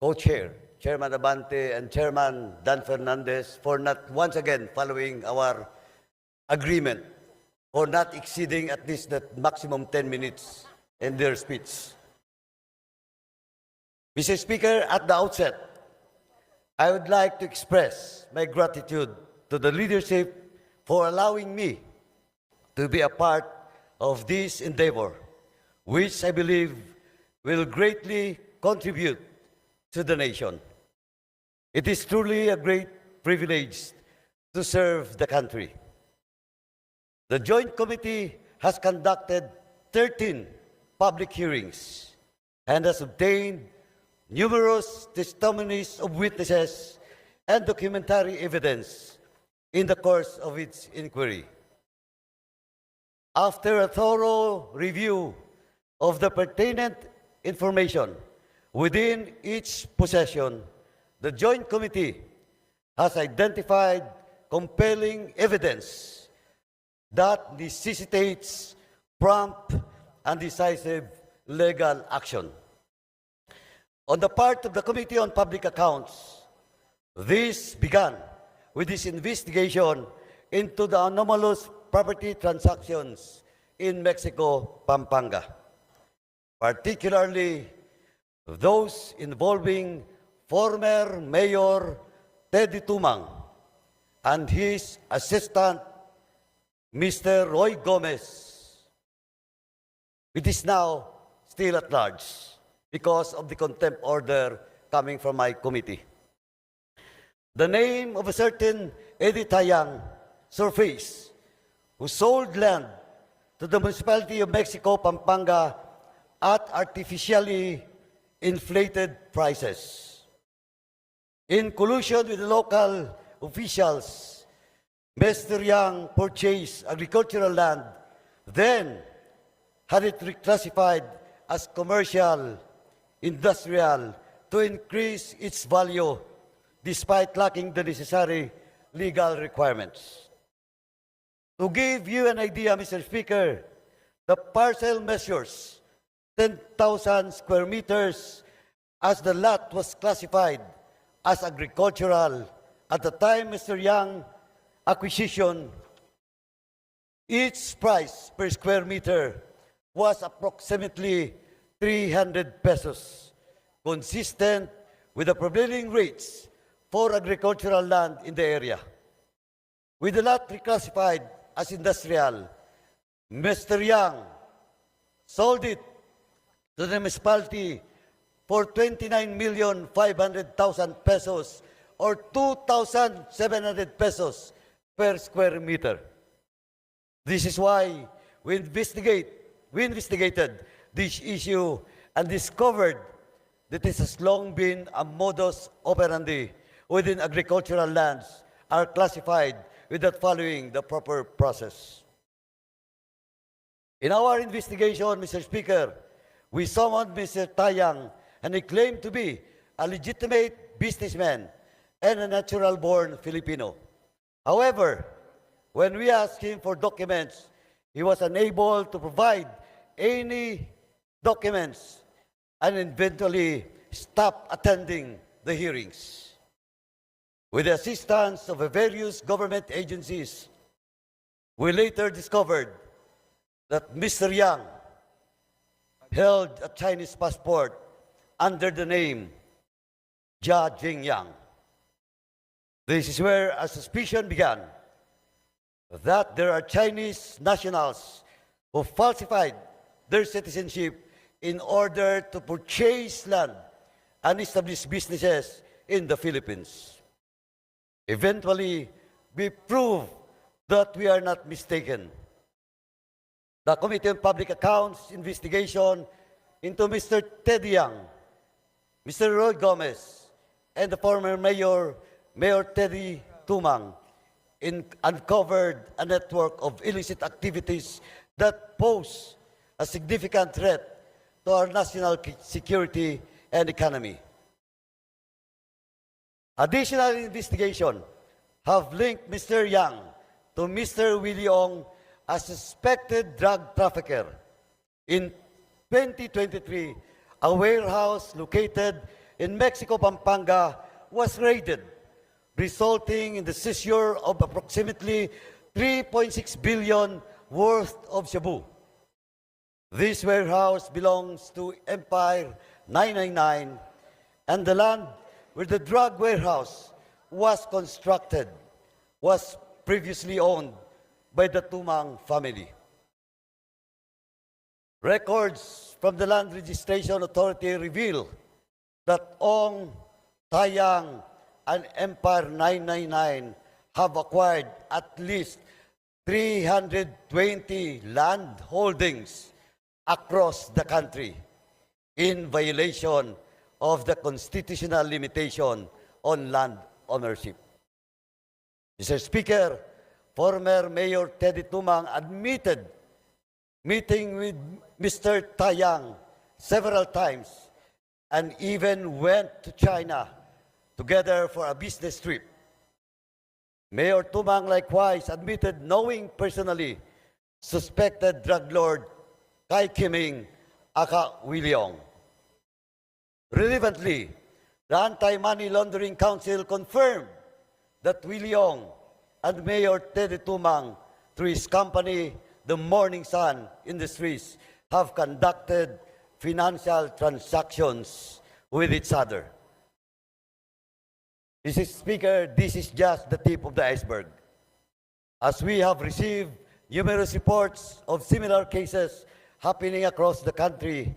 co-chair, Chairman Abante and Chairman Dan Fernandez, for not once again following our agreement for not exceeding at least the maximum 10 minutes in their speech. Mr. Speaker, at the outset, I would like to express my gratitude to the leadership for allowing me to be a part of this endeavor, which I believe will greatly contribute to the nation. It is truly a great privilege to serve the country. The Joint Committee has conducted 13 public hearings and has obtained numerous testimonies of witnesses and documentary evidence in the course of its inquiry. After a thorough review of the pertinent information within each possession, the Joint Committee has identified compelling evidence that necessitates prompt and decisive legal action. On the part of the Committee on Public Accounts, this began with this investigation into the anomalous property transactions in Mexico, Pampanga, particularly those involving former Mayor Teddy Tumang and his assistant, Mr. Roy Gomez. It is now still at large because of the contempt order coming from my committee. The name of a certain Eddie Tayang surfaced, who sold land to the municipality of Mexico, Pampanga, at artificially inflated prices. In collusion with the local officials, Mr. Yang purchased agricultural land, then had it reclassified as commercial, industrial, to increase its value despite lacking the necessary legal requirements. To give you an idea, Mr. Speaker, the parcel measures 10,000 square meters as the lot was classified as agricultural at the time Mr. Yang acquisition. Each price per square meter was approximately 300 pesos, consistent with the prevailing rates for agricultural land in the area. With the lot reclassified as industrial, Mr. Yang sold it to the municipality for 29,500,000 pesos or 2,700 pesos per square meter. This is why we investigated this issue and discovered that it has long been a modus operandi within agricultural lands are classified without following the proper process. In our investigation, Mr. Speaker, we summoned Mr. Tayang and he claimed to be a legitimate businessman and a natural-born Filipino. However, when we asked him for documents, he was unable to provide any documents and eventually stopped attending the hearings. With the assistance of various government agencies, we later discovered that Mr. Yang held a Chinese passport under the name Jia Jingyang. This is where a suspicion began that there are Chinese nationals who falsified their citizenship in order to purchase land and establish businesses in the Philippines. Eventually, we proved that we are not mistaken. The Committee on Public Accounts investigation into Mr. Teddy Yang, Mr. Roy Gomez, and the former Mayor Teddy Tumang uncovered a network of illicit activities that pose a significant threat to our national security and economy. Additional investigation have linked Mr. Yang to Mr. Willie Ong, a suspected drug trafficker. In 2023, a warehouse located in Mexico, Pampanga was raided, resulting in the seizure of approximately 3.6 billion worth of shabu. This warehouse belongs to Empire 999, and the land where the drug warehouse was constructed was previously owned by the Tumang family. Records from the Land Registration Authority reveal that Ong, Tayang, and Empire 999 have acquired at least 320 land holdings across the country in violation of the constitutional limitation on land ownership. Mr. Speaker, former Mayor Teddy Tumang admitted meeting with Mr. Tayang several times and even went to China together for a business trip. Mayor Tumang likewise admitted knowing personally suspected drug lord Kai Kiming aka Willie Ong. Relevantly, the Anti-Money Laundering Council confirmed that Willie Ong and Mayor Teddy Tumang, through his company, the Morning Sun Industries, have conducted financial transactions with each other. Mr. Speaker, this is just the tip of the iceberg. As we have received numerous reports of similar cases happening across the country,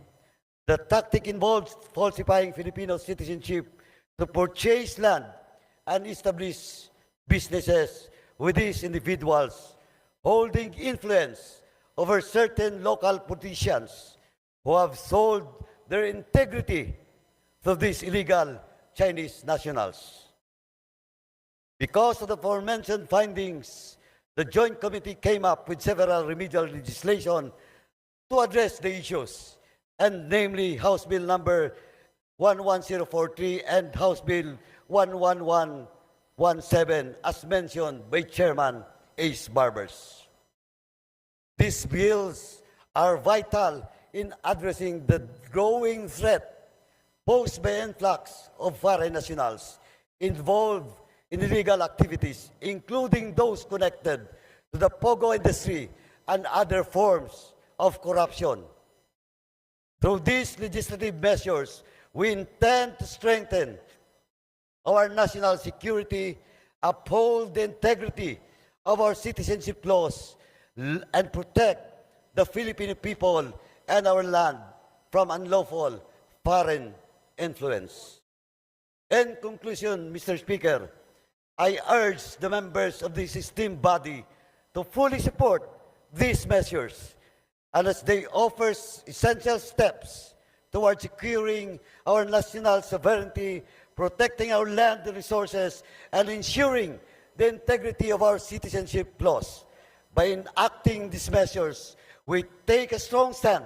the tactic involves falsifying Filipino citizenship to purchase land and establish businesses with these individuals, holding influence over certain local politicians who have sold their integrity to these illegal Chinese nationals. Because of the aforementioned findings, the Joint Committee came up with several remedial legislation to address the issues, and namely House Bill number 11043 and House Bill 11117, as mentioned by Chairman Ace Barbers. These bills are vital in addressing the growing threat posed by influx of foreign nationals involved in illegal activities, including those connected to the POGO industry and other forms of corruption. Through these legislative measures, we intend to strengthen our national security, uphold the integrity of our citizenship laws, and protect the Filipino people and our land from unlawful foreign influence. In conclusion, Mr. Speaker, I urge the members of this esteemed body to fully support these measures, and as they offer essential steps towards securing our national sovereignty, protecting our land and resources, and ensuring the integrity of our citizenship laws. By enacting these measures, we take a strong stand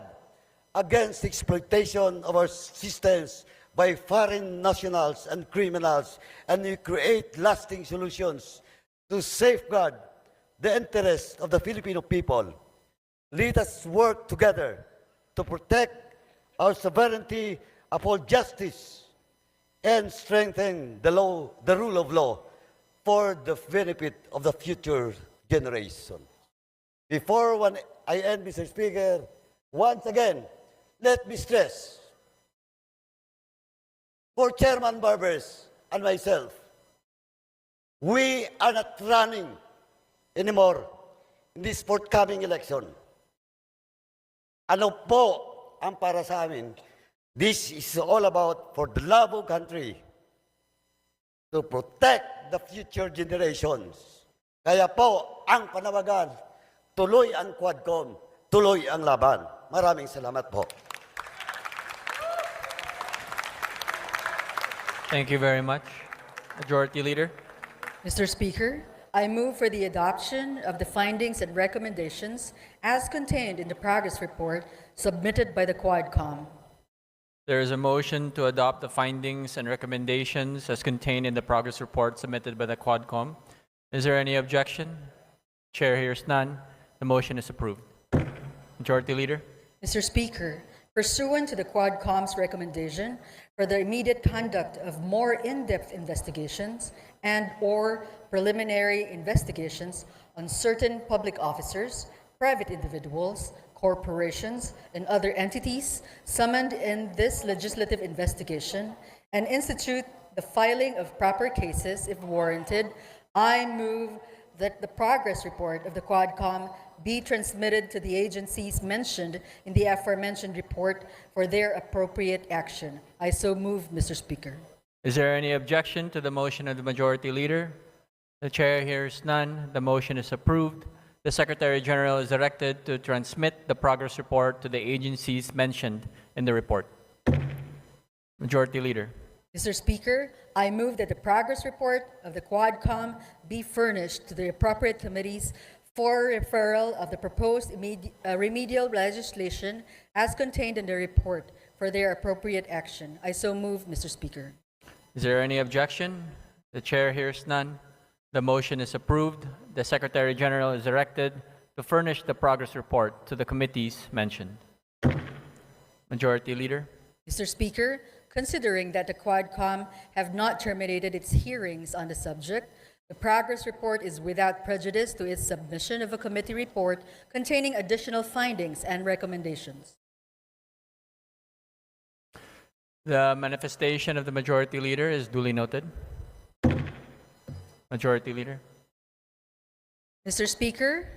against exploitation of our systems by foreign nationals and criminals, and we create lasting solutions to safeguard the interests of the Filipino people. Let us work together to protect our sovereignty, uphold justice, and strengthen the rule of law for the benefit of the future generation. Before I end, Mr. Speaker, once again, let me stress, for Chairman Barbers and myself, we are not running anymore in this forthcoming election. Ano po ang para sa amin? This is all about for the love of country, to protect the future generations. Kaya po, ang panawagan, tuloy ang Quadcom, tuloy ang laban. Maraming salamat po. Thank you very much. Majority Leader. Mr. Speaker, I move for the adoption of the findings and recommendations as contained in the progress report submitted by the Quadcom. There is a motion to adopt the findings and recommendations as contained in the progress report submitted by the Quadcom. Is there any objection? Chair hears none. The motion is approved. Majority Leader. Mr. Speaker, pursuant to the Quadcom's recommendation for the immediate conduct of more in-depth investigations and/or preliminary investigations on certain public officers, private individuals, corporations, and other entities summoned in this legislative investigation, and institute the filing of proper cases if warranted, I move that the progress report of the Quadcom be transmitted to the agencies mentioned in the aforementioned report for their appropriate action. I so move, Mr. Speaker. Is there any objection to the motion of the Majority Leader? The Chair hears none. The motion is approved. The Secretary General is directed to transmit the progress report to the agencies mentioned in the report. Majority Leader. Mr. Speaker, I move that the progress report of the Quadcom be furnished to the appropriate committees for referral of the proposed remedial legislation as contained in the report for their appropriate action. I so move, Mr. Speaker. Is there any objection? The Chair hears none. The motion is approved. The Secretary General is directed to furnish the progress report to the committees mentioned. Majority Leader. Mr. Speaker, considering that the Quadcom have not terminated its hearings on the subject, the progress report is without prejudice to its submission of a committee report containing additional findings and recommendations. The manifestation of the Majority Leader is duly noted. Majority Leader. Mr. Speaker,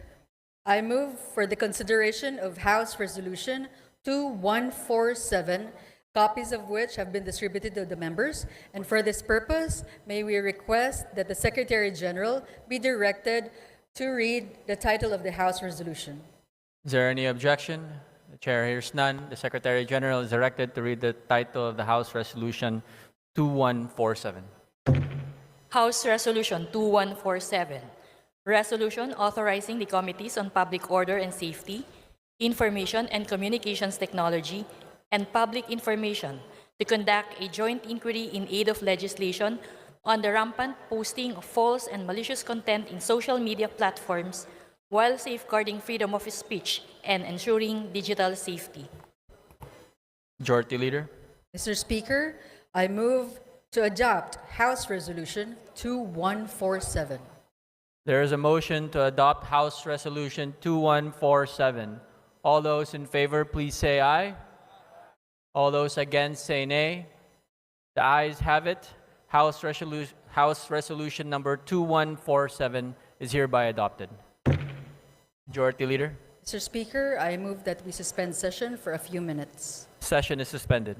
I move for the consideration of House Resolution 2147, copies of which have been distributed to the members, and for this purpose, may we request that the Secretary General be directed to read the title of the House Resolution. Is there any objection? The Chair hears none. The Secretary General is directed to read the title of the House Resolution 2147. House Resolution 2147, Resolution authorizing the Committees on Public Order and Safety, Information and Communications Technology, and Public Information to conduct a joint inquiry in aid of legislation on the rampant posting of false and malicious content in social media platforms while safeguarding freedom of speech and ensuring digital safety. Majority Leader. Mr. Speaker, I move to adopt House Resolution 2147. There is a motion to adopt House Resolution 2147. All those in favor, please say aye. All those against, say nay. The ayes have it. House Resolution number 2147 is hereby adopted. Majority Leader. Mr. Speaker, I move that we suspend session for a few minutes. Session is suspended.